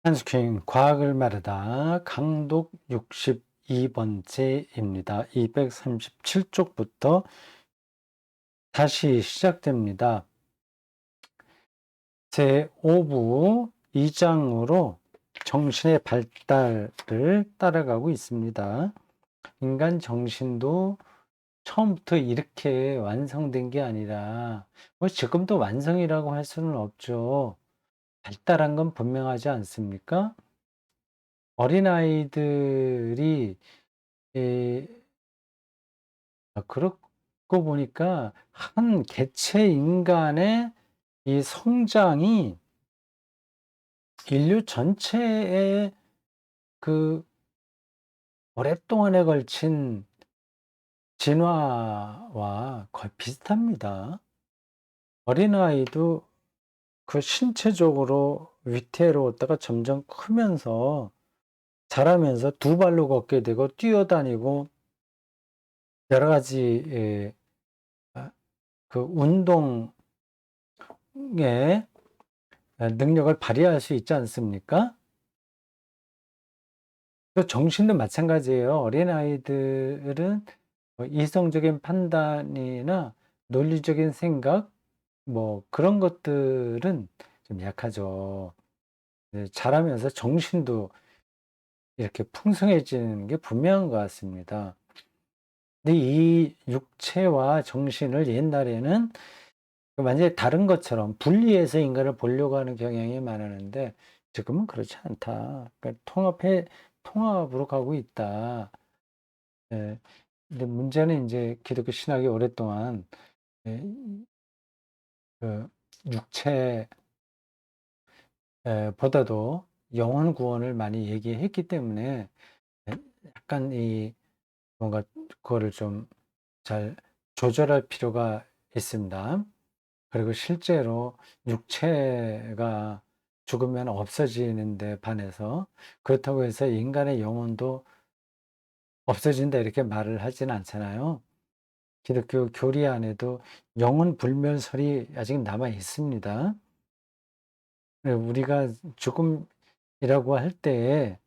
한스킹 과학을 말하다 강독 62번째입니다. 237쪽부터 다시 시작됩니다. 제5부 2장으로 정신의 발달을 따라가고 있습니다. 인간 정신도 처음부터 이렇게 완성된 게 아니라 뭐 지금도 완성이라고 할 수는 없죠. 발달한 건 분명하지 않습니까? 어린아이들이 그렇고 보니까 한 개체 인간의 이 성장이 인류 전체의 그 오랫동안에 걸친 진화와 거의 비슷합니다. 어린아이도 그 신체적으로 위태로웠다가 점점 크면서 자라면서 두 발로 걷게 되고 뛰어다니고 여러 가지 아 그 운동의 능력을 발휘할 수 있지 않습니까? 또 정신도 마찬가지예요. 어린아이들은 이성적인 판단이나 논리적인 생각 뭐 그런 것들은 좀 약하죠. 네, 자라면서 정신도 이렇게 풍성해지는 게 분명한 것 같습니다. 근데 이 육체와 정신을 옛날에는 완전히 다른 것처럼 분리해서 인간을 보려고 하는 경향이 많았는데 지금은 그렇지 않다. 그러니까 통합으로 가고 있다. 예. 근데 문제는 인제 기독교 신학이 오랫동안 예 그 육체 보다도 영혼 구원을 많이 얘기했기 때문에 예 약간 이 뭔가 그거를 좀 잘 조절할 필요가 있습니다. 그리고 실제로 육체가 죽으면 없어지는 데 반해서 그렇다고 해서 인간의 영혼도 없어진다 이렇게 말을 하지는 않잖아요. 기독교 교리 안에도 영혼 불멸설이 아직 남아 있습니다. 우리가 죽음이라고 할 때에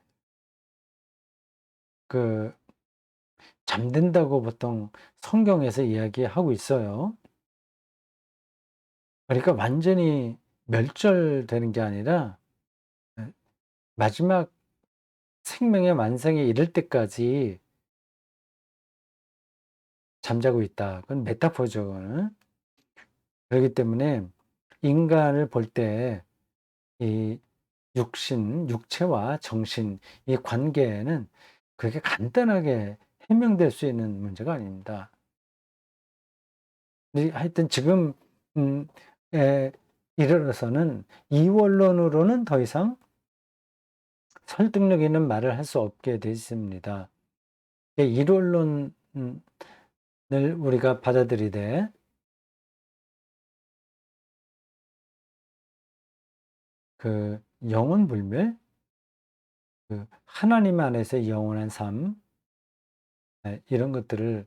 그 잠든다고 보통 성경에서 이야기하고 있어요. 그러니까 완전히 멸절되는 게 아니라 예 마지막 생명의 완성에 이를 때까지 잠자고 있다. 그건 메타포죠 그거는. 그렇기 때문에 인간을 볼 때 이 육체와 정신 이 관계는 그렇게 간단하게 해명될 수 있는 문제가 아닙니다. 네 하여튼 지금 음 에 이르러서는 이원론으로는 더 이상 설득력 있는 말을 할 수 없게 돼 있습니다. 이론론을 우리가 받아들이되 그 영혼 불멸, 그 하나님 안에서의 영원한 삶 이런 것들을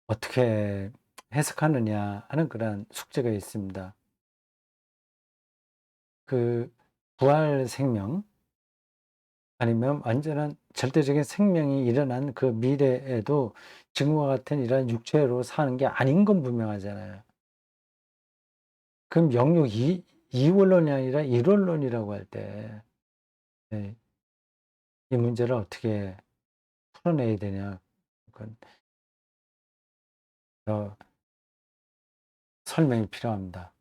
어떻게 해석하느냐 하는 그런 숙제가 있습니다. 그 부활 생명 아니면 완전한 절대적인 생명이 일어난 그 미래에도 지금과 같은 이런 육체로 사는 게 아닌 건 분명하잖아요. 그럼 영육 이원론이 아니라 일원론이라고 할 때 네, 이 문제를 어떻게 풀어내야 되냐 그건 더 설명이 필요합니다.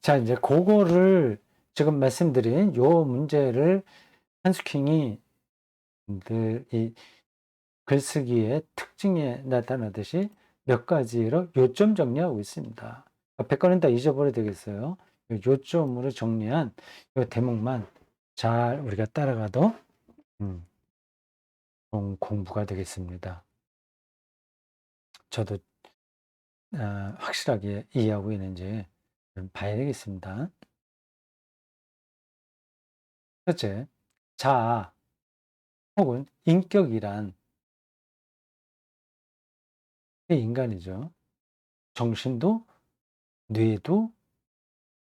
자 이제 고거를 지금 말씀드린 요 문제를 한스킹이 늘 이 글쓰기의 특징에 나타나듯이 몇 가지로 요점 정리하고 있습니다. 100건은 다 잊어버려야 되겠어요. 요 요점으로 정리한 요 대목만 잘 우리가 따라가도 음 공부가 되겠습니다. 저도 확실하게 이해하고 있는지 좀 봐야 되겠습니다. 첫째, 자아 혹은 인격이란 인간이죠. 정신도 뇌도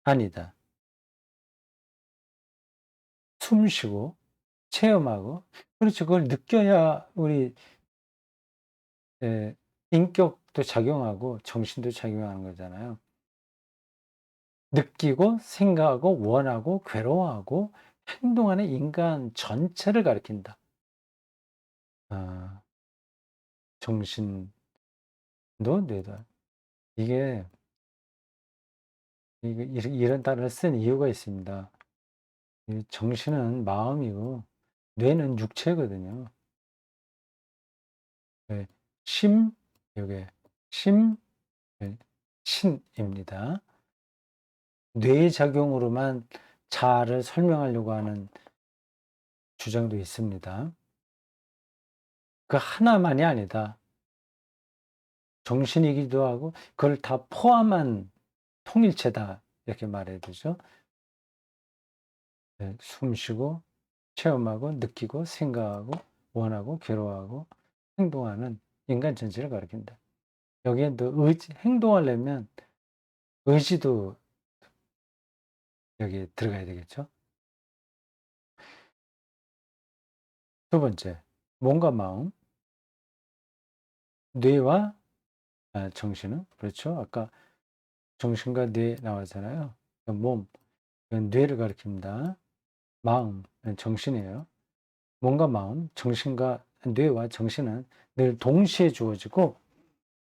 아니다. 숨 쉬고 체험하고 그렇죠. 그걸 느껴야 우리 예 인격도 작용하고 정신도 작용하는 거잖아요. 느끼고 생각하고 원하고 괴로워하고 행동하는 인간 전체를 가리킨다. 아 정신도 뇌도. 이게 이게 이런 단어를 쓴 이유가 있습니다. 이 정신은 마음이고 뇌는 육체거든요. 네. 심 요게 심 네 신입니다. 뇌의 작용으로만 자아를 설명하려고 하는 주장도 있습니다. 그 하나만이 아니다. 정신이기도 하고 그걸 다 포함한 통일체다. 이렇게 말해야 되죠. 네. 숨 쉬고 체험하고 느끼고 생각하고 원하고 괴로워하고 행동하는 인간 전체를 가리킨다. 여기에 또 의지 행동하려면 의지도 여기에 들어가야 되겠죠. 두 번째 몸과 마음, 뇌와 정신은 그렇죠. 아까 정신과 뇌 나왔잖아요. 그 몸, 그건 뇌를 가리킵니다. 마음, 정신이에요. 몸과 마음, 정신과 뇌와 정신은 늘 동시에 주어지고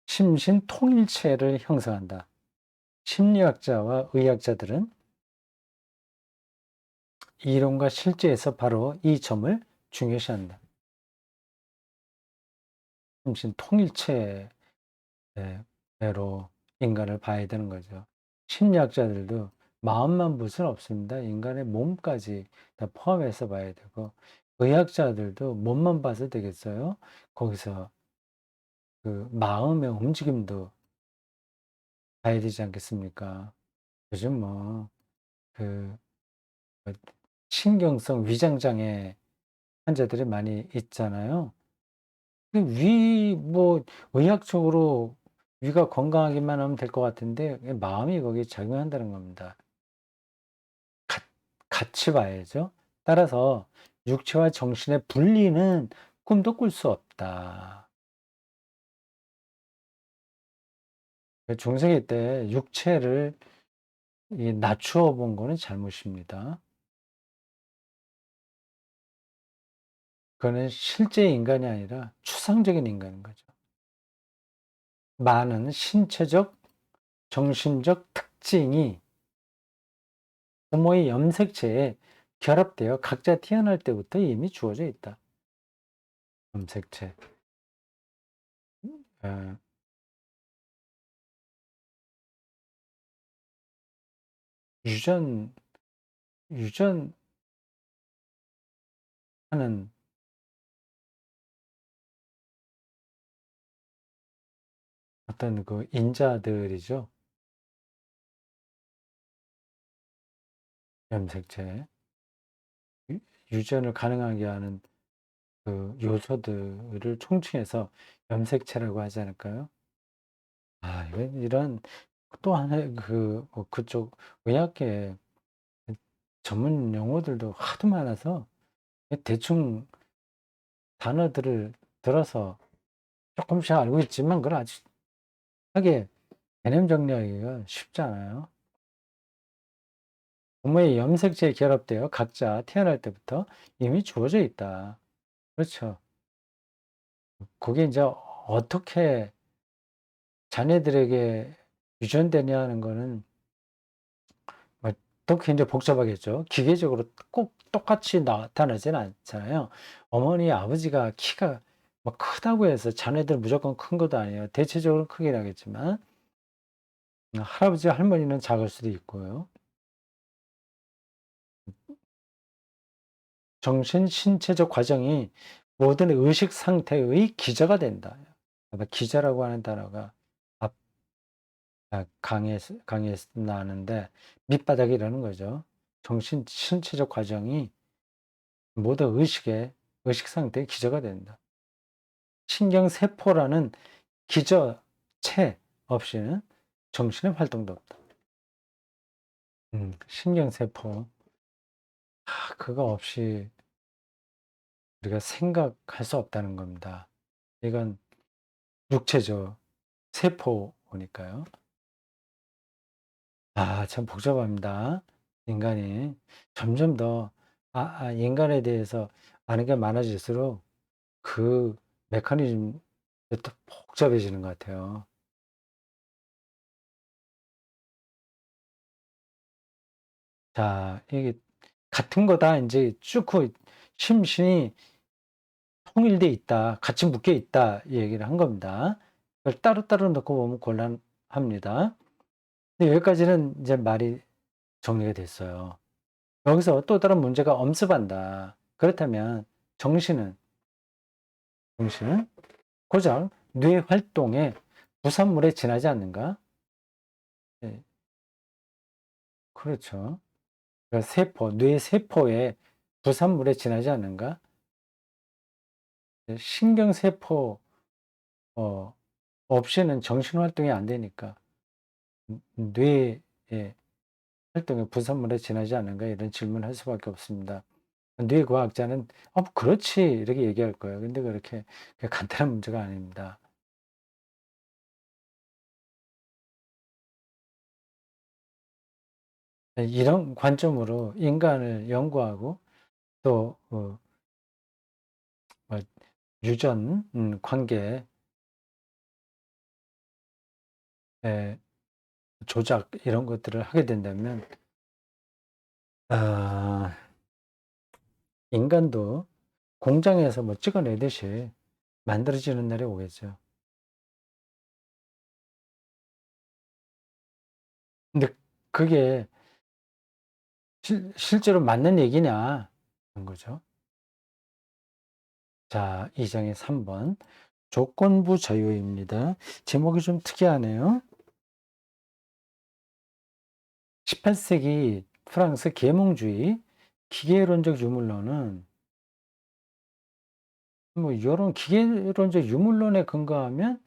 심신통일체를 형성한다. 심리학자와 의학자들은 이론과 실제에서 바로 이 점을 중요시한다. 심신통일체로 인간을 봐야 되는 거죠. 심리학자들도 마음만 볼 수는 없습니다. 인간의 몸까지 다 포함해서 봐야 되고 의학자들도 몸만 봐서 되겠어요? 거기서 그 마음의 움직임도 봐야 되지 않겠습니까? 요즘 그 신경성 위장 장애 환자들이 많이 있잖아요. 그 의학적으로 위가 건강하기만 하면 될 것 같은데 마음이 거기에 작용한다는 겁니다. 같 같이 봐야죠. 따라서 육체와 정신의 분리는 꿈도 꿀 수 없다. 그 중생의 때 육체를 낮추어 본 거는 잘못입니다. 그거는 실제 인간이 아니라 추상적인 인간인 거죠. 많은 신체적, 정신적 특징이 부모의 염색체에 결합되어 각자 태어날 때부터 이미 주어져 있다. 염색체. 어, 유전 유전하는 어떤 그 인자들이죠. 염색체. 유 유전을 가능하게 하는 그 요소들을 총칭해서 염색체라고 하지 않을까요? 이런 또 하나의 그쪽 의학계 전문 용어들도 하도 많아서 대충 단어들을 들어서 조금씩 알고 있지만 그걸 아직 하게 개념 정리하기가 쉽지 않아요. 부모의 염색체에 결합되어 각자 태어날 때부터 이미 주어져 있다. 그렇죠. 그게 이제 어떻게 자녀들에게 유전되냐 하는 거는 더 굉장히 복잡하겠죠. 기계적으로 꼭 똑같이 나타나지는 않잖아요. 어머니, 아버지가 키가 크다고 해서 자녀들 무조건 큰 것도 아니에요. 대체적으로 크긴 하겠지만 할아버지, 할머니는 작을 수도 있고요. 정신 신체적 과정이 모든 의식 상태의 기저가 된다. 기저라고 하는 단어가 앞 강의에서 나왔는데 밑바닥이라는 거죠. 정신 신체적 과정이 모든 의식 상태의 기저가 된다. 신경세포라는 기저체 없이는 정신의 활동도 없다. 신경세포. 그거 없이 우리가 생각할 수 없다는 겁니다. 이건 육체죠. 세포니까요. 참 복잡합니다. 인간이 점점 더 인간에 대해서 아는 게 많아질수록 그 메커니즘이 더 복잡해지는 것 같아요. 이게 같은 거다 인제 쭉 심신이 통일돼 있다. 같이 묶여 있다. 이 얘기를 한 겁니다. 그걸 따로따로 놓고 보면 곤란합니다. 근데 여기까지는 인제 말이 정리가 됐어요. 여기서 또 다른 문제가 엄습한다. 그렇다면 정신은, 정신은 고작 뇌 활동의 부산물에 지나지 않는가? 네. 그렇죠. 그러니까 뇌 세포의 부산물에 지나지 않는가? 신경세포 어 없이는 정신 활동이 안 되니까 뇌의 활동의 부산물에 지나지 않는가 이런 질문을 할 수밖에 없습니다. 뇌과학자는 뭐 그렇지." 이렇게 얘기할 거예요. 근데 그렇게 간단한 문제가 아닙니다. 이런 관점으로 인간을 연구하고 또 뭐 유전 관계 의 조작 이런 것들을 하게 된다면 아 인간도 공장에서 뭐 찍어내듯이 만들어지는 날이 오겠죠. 근데 그게 실제로 맞는 얘기냐 그런 거죠. 자, 2 장의 3 번 조건부 자유입니다. 제목이 좀 특이하네요. 18 세기 프랑스 계몽주의 기계론적 유물론은 뭐 요런 기계론적 유물론에 근거하면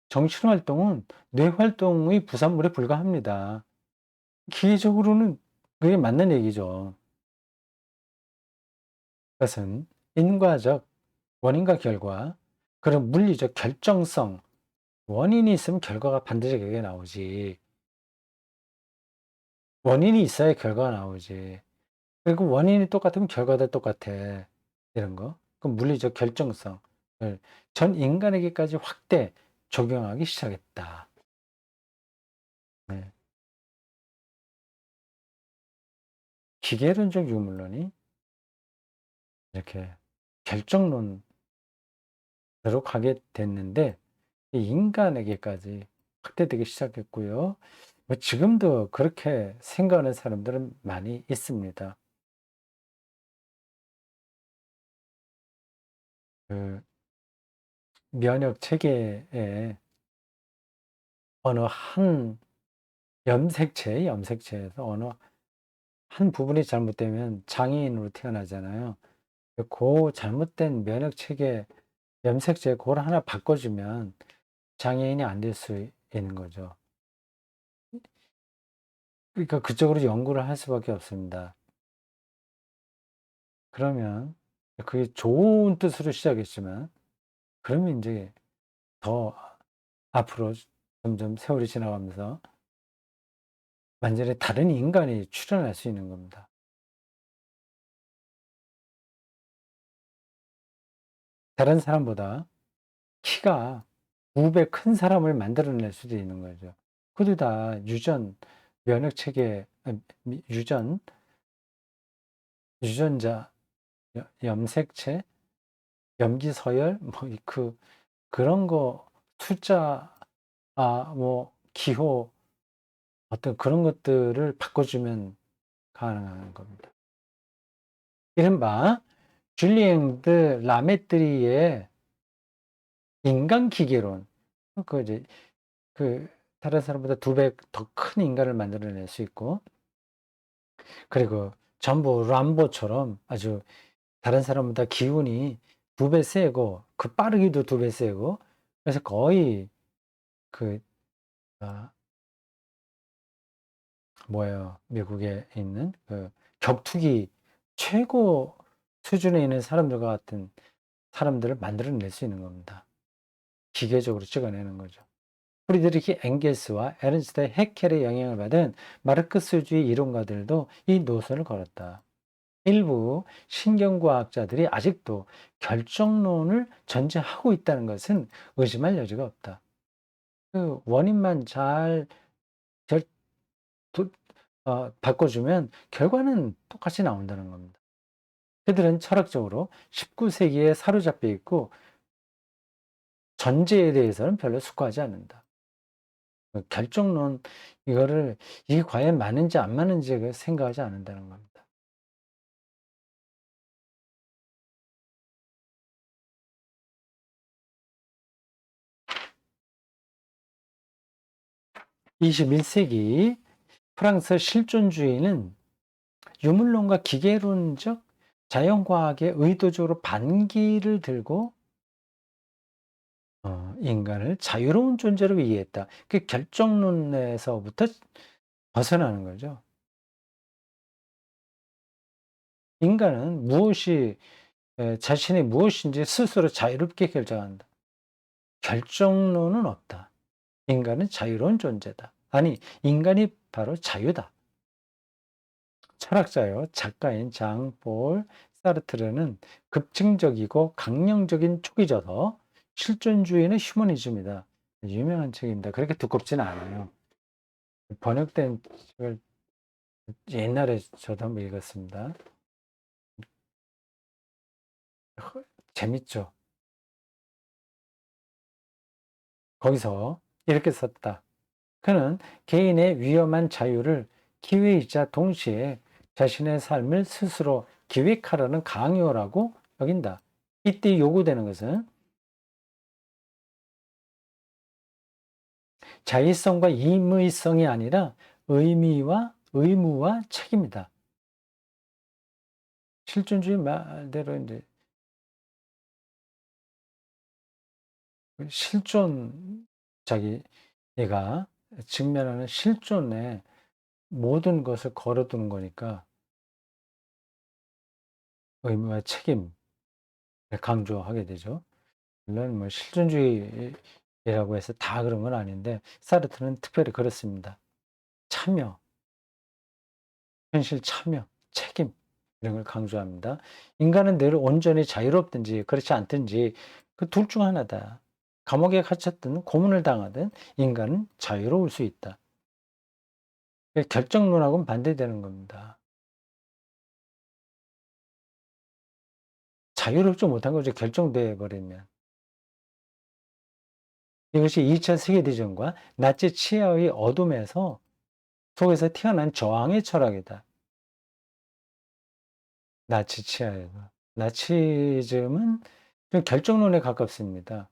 정신 활동은 뇌 활동의 부산물에 불과합니다. 기계적으로는 그게 맞는 얘기죠. 그것은 인과적 원인과 결과, 그런 물리적 결정성, 원인이 있으면 결과가 반드시 그게 나오지. 원인이 있어야 결과가 나오지. 그리고 원인이 똑같으면 결과도 똑같아. 이런 거. 그 물리적 결정성을 전 인간에게까지 확대 적용하기 시작했다. 네. 기계론적 유물론이 이렇게 결정론으로 가게 됐는데 이 인간에게까지 확대되기 시작했고요. 뭐 지금도 그렇게 생각하는 사람들은 많이 있습니다. 그 면역 체계에 어느 한 염색체에서 어느 한 부분이 잘못되면 장애인으로 태어나잖아요. 그 잘못된 면역 체계 염색체 그걸 하나 바꿔주면 장애인이 안 될 수 있는 거죠. 그러니까 그쪽으로 연구를 할 수밖에 없습니다. 그러면 그게 좋은 뜻으로 시작했지만 그러면 인제 더 앞으로 점점 세월이 지나가면서 완전히 다른 인간이 출현할 수 있는 겁니다. 다른 사람보다 키가 2배 큰 사람을 만들어낼 수도 있는 거죠. 그것도 다 면역 체계 유전 유전자 염색체, 염기 서열 뭐 그런 거 숫자 기호 어떤 그런 것들을 바꿔주면 가능한 겁니다. 이른바 줄리앵 드 라메트리의 인간 기계론. 이제 그 다른 사람보다 2배 더 큰 인간을 만들어낼 수 있고 그리고 전부 람보처럼 아주 다른 사람보다 기운이 2배 세고 빠르기도 2배 세고 그래서 거의 그 아 뭐예요? 미국에 있는 격투기 최고 수준에 있는 사람들과 같은 사람들을 만들어낼 수 있는 겁니다. 기계적으로 찍어내는 거죠. 프리드리히 엥겔스와 에른스트 해켈의 영향을 받은 마르크스주의 이론가들도 이 노선을 걸었다. 일부 신경과학자들이 아직도 결정론을 전제하고 있다는 것은 의심할 여지가 없다. 그 원인만 잘 결, 바꿔주면 결과는 똑같이 나온다는 겁니다. 그들은 철학적으로 19세기에 사로잡혀 있고 전제에 대해서는 별로 숙고하지 않는다. 결정론 이거를 이게 과연 맞는지 안 맞는지 생각하지 않는다는 겁니다. 21세기 프랑스 실존주의는 유물론과 기계론적 자연과학에 의도적으로 반기를 들고 인간을 자유로운 존재로 이해했다. 그 결정론에서부터 벗어나는 거죠. 인간은 자신이 무엇인지 스스로 자유롭게 결정한다. 결정론은 없다. 인간은 자유로운 존재다. 아니, 인간이 바로 자유다. 철학자요, 작가인 장볼 사르트르는 급증적이고 강령적인 초기저서 실존주의는 휴머니즘이다. 유명한 책입니다. 그렇게 두껍지는 않아요. 번역된 책을 옛날에 저도 한번 읽었습니다. 재밌죠? 거기서 이렇게 썼다. 그는 개인의 위험한 자유를 기회이자 동시에 자신의 삶을 스스로 기획하라는 강요라고 여긴다. 이때 요구되는 것은 자의성과 임의성이 아니라 의무와 책임이다. 실존주의 말대로 이제 실존 얘가 직면하는 실존에 모든 것을 걸어두는 거니까 의무와 책임을 강조하게 되죠. 물론 뭐 실존주의라고 해서 다 그런 건 아닌데 사르트는 특별히 그렇습니다. 참여, 현실 참여, 책임 이런 걸 강조합니다. 인간은 늘 온전히 자유롭든지 그렇지 않든지 그 둘 중 하나다. 감옥에 갇혔든 고문을 당하든 인간은 자유로울 수 있다. 결정론하고는 반대되는 겁니다. 자유롭지 못한 거죠. 결정돼 버리면. 이것이 2차 세계대전과 나치 치하의 어둠에서 속에서 태어난 저항의 철학이다. 나치 치하에서. 나치즘은 좀 결정론에 가깝습니다.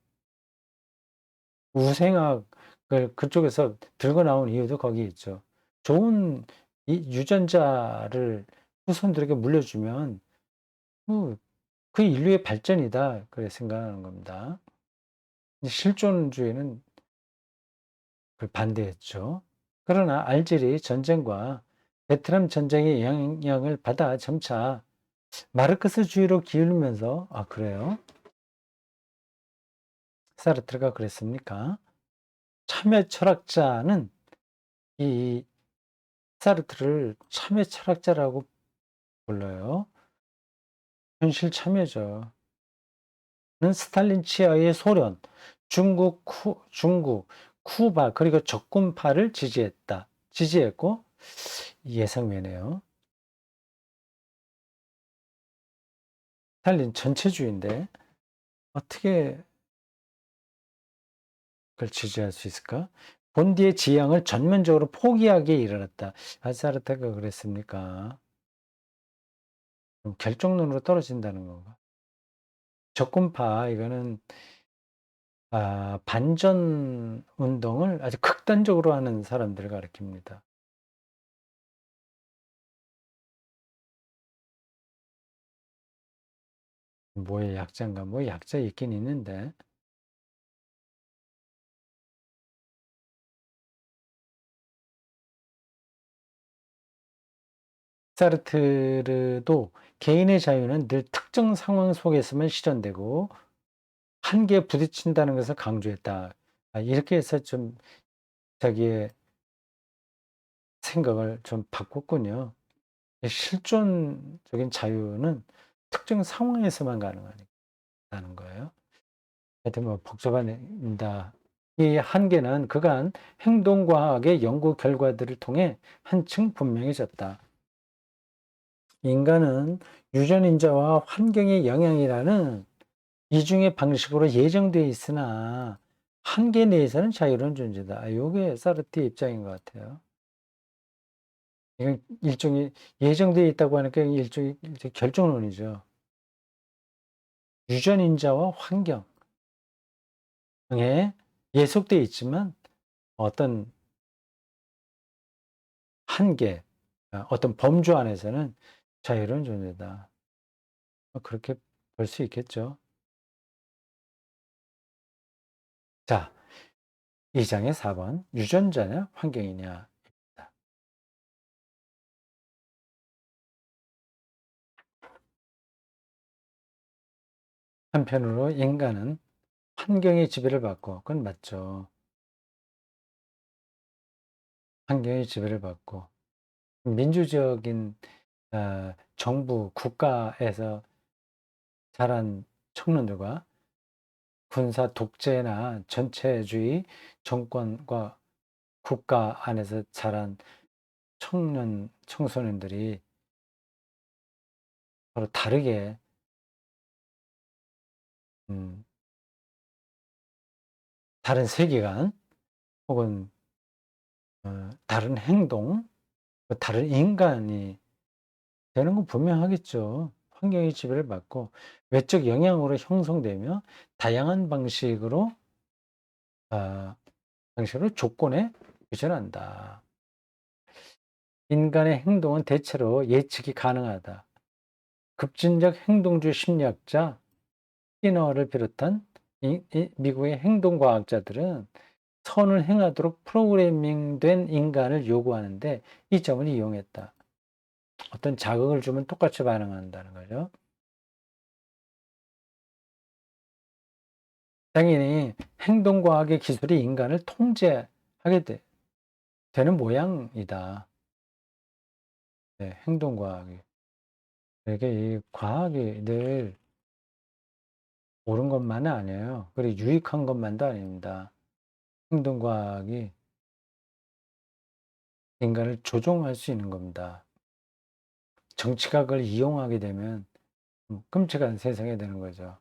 우생학을 그쪽에서 들고 나온 이유도 거기 있죠. 좋은 유전자를 후손들에게 물려주면 그 인류의 발전이다. 그렇게 생각하는 겁니다. 실존주의는 그걸 반대했죠. 그러나 알제리 전쟁과 베트남 전쟁의 영향을 받아 점차 마르크스주의로 기울면서 그래요? 사르트르가 그랬습니까? 참여 철학자는 이 사르트르를 참여 철학자라고 불러요. 현실 참여죠. 는 스탈린 치하의 소련, 중국, 쿠바 그리고 적군파를 지지했고 예상외네요. 스탈린 전체주의인데 어떻게 그걸 지지할 수 있을까? 본디의 지향을 전면적으로 포기하기에 이르렀다. 아사르테가 그랬습니까? 결정론으로 떨어진다는 건가? 적군파 이거는 반전 운동을 아주 극단적으로 하는 사람들을 가리킵니다. 뭐의 약자인가? 뭐 약자 있긴 있는데 사르트르도 개인의 자유는 늘 특정 상황 속에서만 실현되고 한계에 부딪힌다는 것을 강조했다. 이렇게 해서 좀 자기의 생각을 좀 바꿨군요. 실존적인 자유는 특정 상황에서만 가능하다는 거예요. 하여튼 뭐 복잡합니다. 이 한계는 그간 행동과학의 연구 결과들을 통해 한층 분명해졌다. 인간은 유전인자와 환경의 영향이라는 이중의 방식으로 예정되어 있으나 한계 내에서는 자유로운 존재다. 요게 사르트의 입장인 것 같아요. 이건 일종의 예정되어 있다고 하니까 일종의 결정론이죠. 유전인자와 환경에 예속되어 있지만 어떤 한계, 어떤 범주 안에서는 자유로운 존재다. 그렇게 볼 수 있겠죠. 자, 2장의 4번. 유전자냐, 환경이냐. 한편으로 인간은 환경의 지배를 받고, 그건 맞죠. 환경의 지배를 받고, 민주적인 정부, 국가에서 자란 청년들과 군사 독재나 전체주의 정권과 국가 안에서 자란 청소년들이 서로 다르게, 음, 다른 세계관, 혹은 다른 행동, 다른 인간이 되는 건 분명하겠죠. 환경의 지배를 받고 외적 영향으로 형성되며 다양한 아, 방식으로 조건에 유전한다. 인간의 행동은 대체로 예측이 가능하다. 급진적 행동주의 심리학자 스키너를 비롯한 미국의 행동과학자들은 선을 행하도록 프로그래밍된 인간을 요구하는데 이 점을 이용했다. 어떤 자극을 주면 똑같이 반응한다는 거죠. 당연히 행동과학의 기술이 인간을 통제하게 되는 모양이다. 네, 행동과학이. 이게 이 과학이 늘 옳은 것만은 아니에요. 그리고 유익한 것만도 아닙니다. 행동과학이 인간을 조종할 수 있는 겁니다. 정치학을 이용하게 되면 끔찍한 세상이 되는 거죠.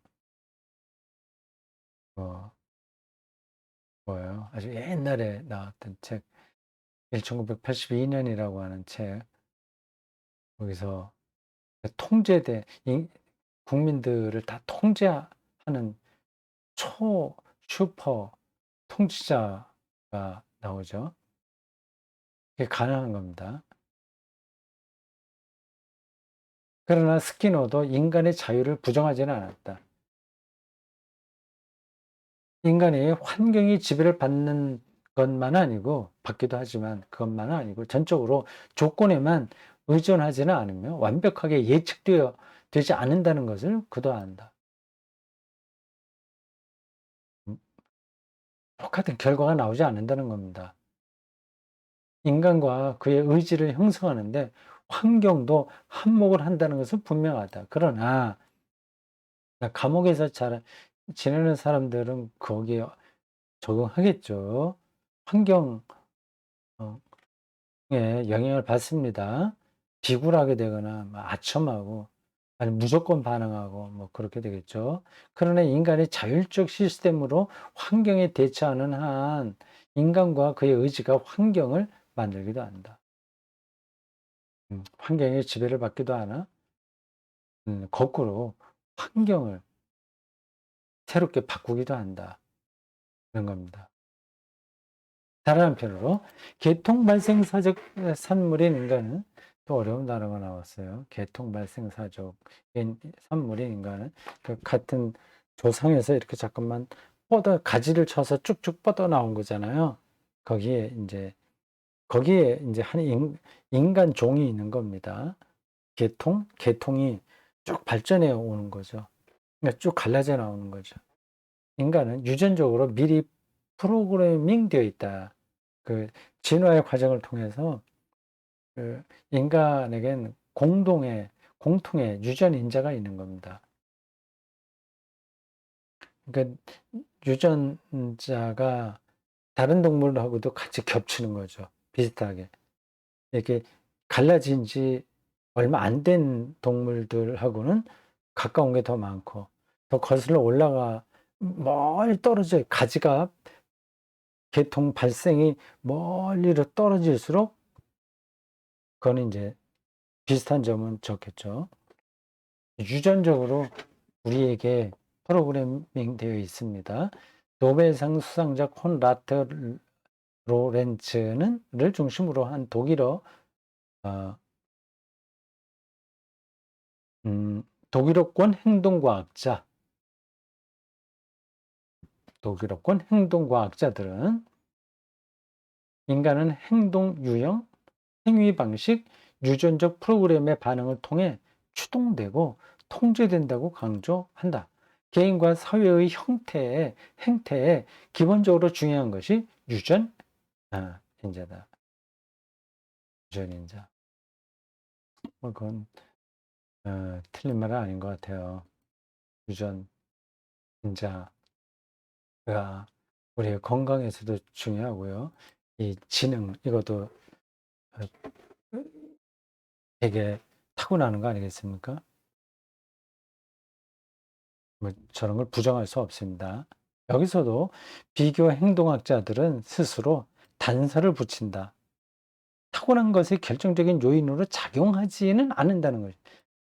뭐, 뭐예요? 아주 옛날에 나왔던 책, 1982년이라고 하는 책, 거기서 국민들을 다 통제하는 슈퍼 통치자가 나오죠. 그게 가능한 겁니다. 그러나 스키너도 인간의 자유를 부정하지는 않았다. 인간이 환경의 지배를 받는 것만 아니고, 받기도 하지만 그것만은 아니고, 전적으로 조건에만 의존하지는 않으며 완벽하게 되지 않는다는 것을 그도 안다. 똑같은 결과가 나오지 않는다는 겁니다. 인간과 그의 의지를 형성하는데 환경도 한몫을 한다는 것은 분명하다. 그러나 감옥에서 지내는 사람들은 거기에 적응하겠죠. 환경에 영향을 받습니다. 비굴하게 되거나 아첨하고 아니 무조건 반응하고 뭐 그렇게 되겠죠. 그러나 인간의 자율적 시스템으로 환경에 대처하는 한 인간과 그의 의지가 환경을 만들기도 한다. 환경의 지배를 받기도 하나 거꾸로 환경을 새롭게 바꾸기도 한다. 그런 겁니다. 다른 한편으로 계통 발생사적 산물인 인간은 또 어려운 단어가 나왔어요. 계통 발생사적 산물인 인간은 그 같은 조상에서 이렇게 잠깐만 가지를 쳐서 쭉쭉 뻗어 나온 거잖아요. 거기에 이제 거기에 이제 한 인간 종이 있는 겁니다. 계통이 쭉 발전해 오는 거죠. 그러니까 쭉 갈라져 나오는 거죠. 인간은 유전적으로 미리 프로그래밍 되어 있다. 그 진화의 과정을 통해서 그 인간에겐 공통의 유전인자가 있는 겁니다. 그러니까 유전자가 다른 동물하고도 같이 겹치는 거죠. 비슷하게. 이렇게 갈라진 지 얼마 안 된 동물들하고는 가까운 게 더 많고, 더 거슬러 올라가 멀리 떨어져 가지가 계통 발생이 멀리로 떨어질수록 그거는 이제 비슷한 점은 적겠죠. 유전적으로 우리에게 프로그래밍 되어 있습니다. 노벨상 수상자 콘라트 로렌츠를 중심으로 한 어, 독일어권 행동과학자들은 인간은 행동 유형, 행위 방식, 유전적 프로그램의 반응을 통해 추동되고 통제된다고 강조한다. 개인과 사회의 행태에 기본적으로 중요한 것이 인자다. 유전인자. 뭐 그건 틀린 말은 아닌 것 같아요. 유전인자가 우리의 건강에서도 중요하고요. 이 지능, 이것도 되게 타고나는 거 아니겠습니까? 뭐 저런 걸 부정할 수 없습니다. 여기서도 비교 행동학자들은 스스로 단서를 붙인다. 타고난 것이 결정적인 요인으로 작용하지는 않는다는 거죠.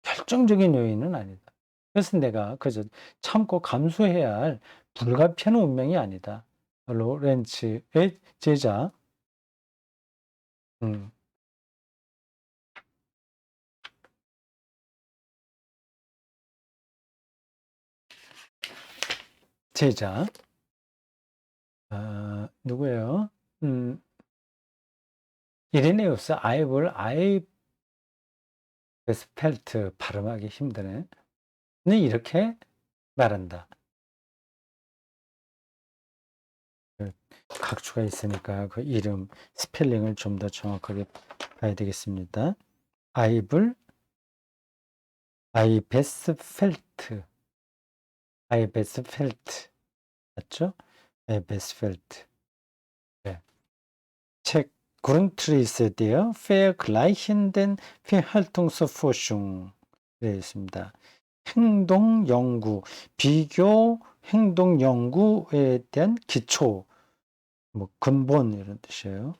결정적인 요인은 아니다. 그래서 내가 그저 참고 감수해야 할 불가피한 운명이 아니다. 로렌츠의 제자, 음, 제자, 누구예요? 음, 이레네우스 아이베스펠트 발음하기 힘드네. 는 이렇게 말한다. 그 각주가 있으니까 그 이름 스펠링을 좀 더 정확하게 봐야 되겠습니다. 아이베스펠트, 아이베스펠트 맞죠? 아이베스펠트. 네. 책 Grundrisse der vergleichenden Verhaltensforschung 되어 있습니다. 행동 연구, 비교 행동 연구에 대한 기초, 뭐 근본 이런 뜻이에요.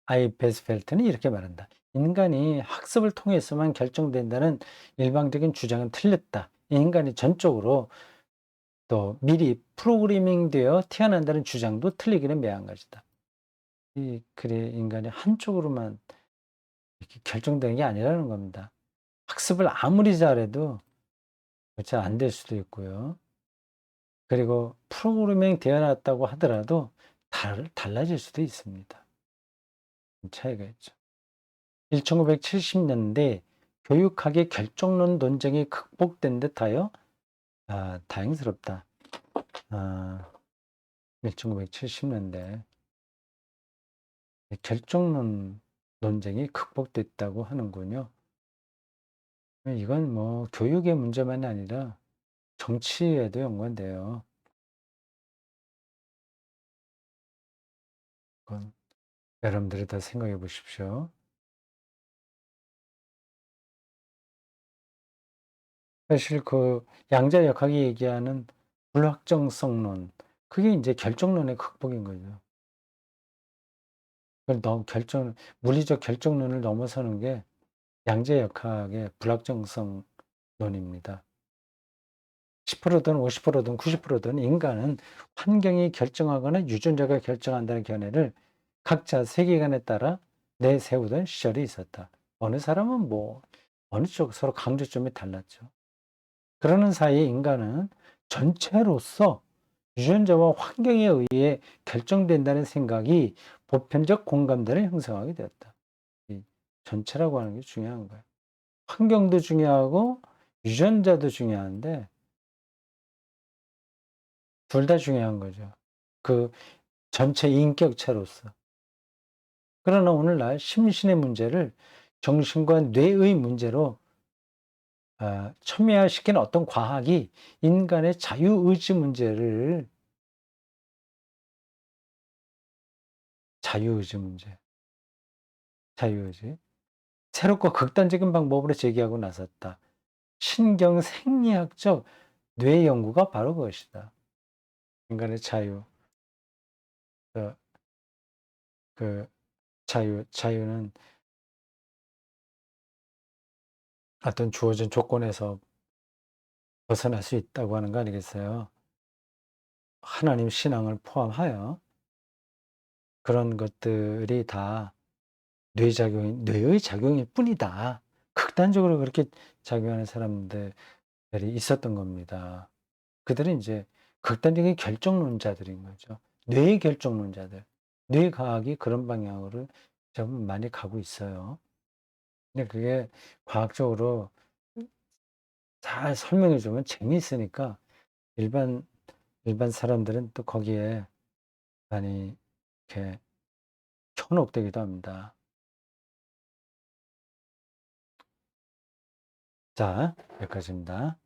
아이베스펠트는 이렇게 말한다. 인간이 학습을 통해서만 결정된다는 일방적인 주장은 틀렸다. 인간이 전적으로 또 미리 프로그래밍 되어 태어난다는 주장도 틀리기는 매한가지다. 그래 인간이 한쪽으로만 이렇게 결정되는 게 아니라는 겁니다. 학습을 아무리 잘해도 잘 안 될 수도 있고요. 그리고 프로그래밍 되어 놨다고 하더라도 달라질 수도 있습니다. 차이가 있죠. 1970년대 교육학의 결정론 논쟁이 극복된 듯하여 다행스럽다. 1970년대 결정론 논쟁이 극복됐다고 하는군요. 이건 뭐 교육의 문제만이 아니라 정치에도 연관돼요. 그건 여러분들이 다 생각해 보십시오. 사실 그 양자역학이 얘기하는 불확정성론, 그게 이제 결정론의 극복인 거죠. 물리적 결정론을 넘어서는 게 양자역학의 불확정성론입니다. 10%든 50%든 90%든 인간은 환경이 결정하거나 유전자가 결정한다는 견해를 각자 세계관에 따라 내세우던 시절이 있었다. 어느 사람은 어느 쪽 서로 강조점이 달랐죠. 그러는 사이에 인간은 전체로서 유전자와 환경에 의해 결정된다는 생각이 보편적 공감대를 형성하게 되었다. 이 전체라고 하는 게 중요한 거예요. 환경도 중요하고 유전자도 중요한데 둘 다 중요한 거죠. 그 전체 인격체로서. 그러나 오늘날 심신의 문제를 정신과 뇌의 문제로 첨예화시킨 어떤 과학이 인간의 자유의지 문제를 자유의지 문제, 자유의지 새롭고 극단적인 방법으로 제기하고 나섰다. 신경 생리학적 뇌 연구가 바로 그것이다. 인간의 자유, 어, 그 자유는 어떤 주어진 조건에서 벗어날 수 있다고 하는 거 아니겠어요? 하나님 신앙을 포함하여 그런 것들이 다 뇌의 작용일 뿐이다. 극단적으로 그렇게 작용하는 사람들이 있었던 겁니다. 그들은 이제 극단적인 결정론자들인 거죠. 뇌의 결정론자들. 뇌과학이 그런 방향으로 좀 많이 가고 있어요. 근데 그게 과학적으로 잘 설명해 주면 재미있으니까 일반 사람들은 또 거기에 많이 이렇게 현혹되기도 합니다. 자, 여기까지입니다.